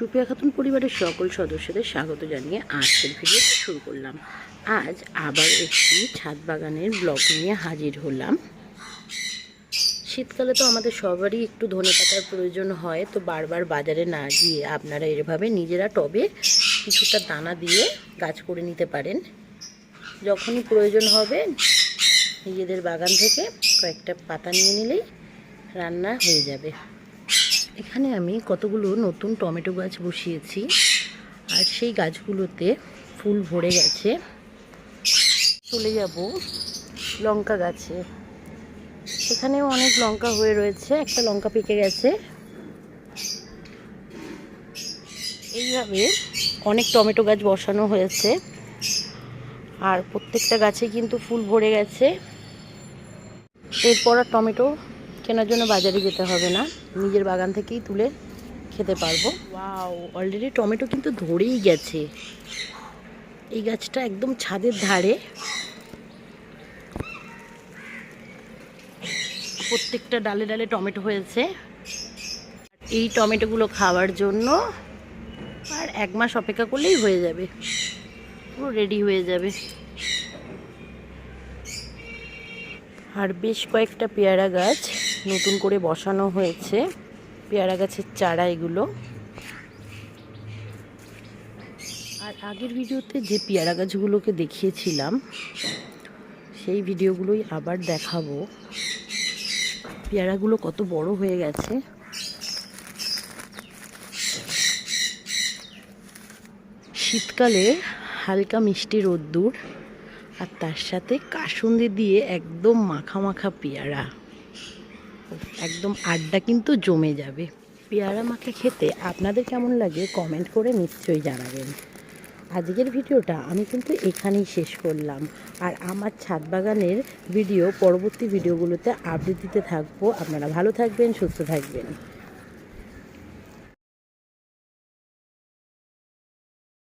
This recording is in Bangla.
সুপিয়া খাতুন পরিবারের সকল সদস্যদের স্বাগত জানিয়ে আজকের ভিডিও শুরু করলাম। আজ আবার একটি ছাদ বাগানের ব্লগ নিয়ে হাজির হলাম। শীতকালে তো আমাদের সবারই একটু ধনেপাতার প্রয়োজন হয়, তো বারবার বাজারে না গিয়ে আপনারা এভাবে নিজেরা টবে কিছুটা দানা দিয়ে গাছ করে নিতে পারেন। যখনই প্রয়োজন হবে নিজেদের বাগান থেকে কয়েকটা পাতা নিয়ে নিলেই রান্না হয়ে যাবে। এখানে আমি কতগুলো নতুন টমেটো গাছ বসিয়েছি, আর সেই গাছগুলোতে ফুল ভরে গেছে। চলে যাব লঙ্কা গাছে। এখানেও অনেক লঙ্কা হয়ে রয়েছে, একটা লঙ্কা পেকে গেছে। এইভাবে অনেক টমেটো গাছ বসানো হয়েছে, আর প্রত্যেকটা গাছে কিন্তু ফুল ভরে গেছে। এরপর আর টমেটো কেনার জন্য বাজারে যেতে হবে না, নিজের বাগান থেকেই তুলে খেতে পারবো। ওয়াও, অলরেডি টমেটো কিন্তু ধরেই গেছে। এই গাছটা একদম ছাদের ধারে, প্রত্যেকটা ডালে ডালে টমেটো হয়েছে। এই টমেটোগুলো খাওয়ার জন্য আর 1 মাস অপেক্ষা করলেই হয়ে যাবে, পুরো রেডি হয়ে যাবে। আর বেশ কয়েকটা পেয়ারা গাছ নতুন করে বসানো হয়েছে, পেয়ারা গাছের চারা এগুলো। আর আগের ভিডিওতে যে পেয়ারা গাছগুলোকে দেখিয়েছিলাম সেই ভিডিওগুলোই আবার দেখাবো। পেয়ারাগুলো কত বড় হয়ে গেছে। শীতকালে হালকা মিষ্টি রোদ্দুর, আর তার সাথে কাসুন্দি দিয়ে একদম মাখা মাখা পেয়ারা, একদম আড্ডা কিন্তু জমে যাবে। পেয়ারা মাখা খেতে আপনাদের কেমন লাগে কমেন্ট করে নিশ্চয়ই জানাবেন। আজকের ভিডিওটা আমি কিন্তু এখানেই শেষ করলাম, আর আমার ছাদ বাগানের ভিডিও পরবর্তী ভিডিওগুলোতে আপডেট দিতে থাকবো। আপনারা ভালো থাকবেন, সুস্থ থাকবেন।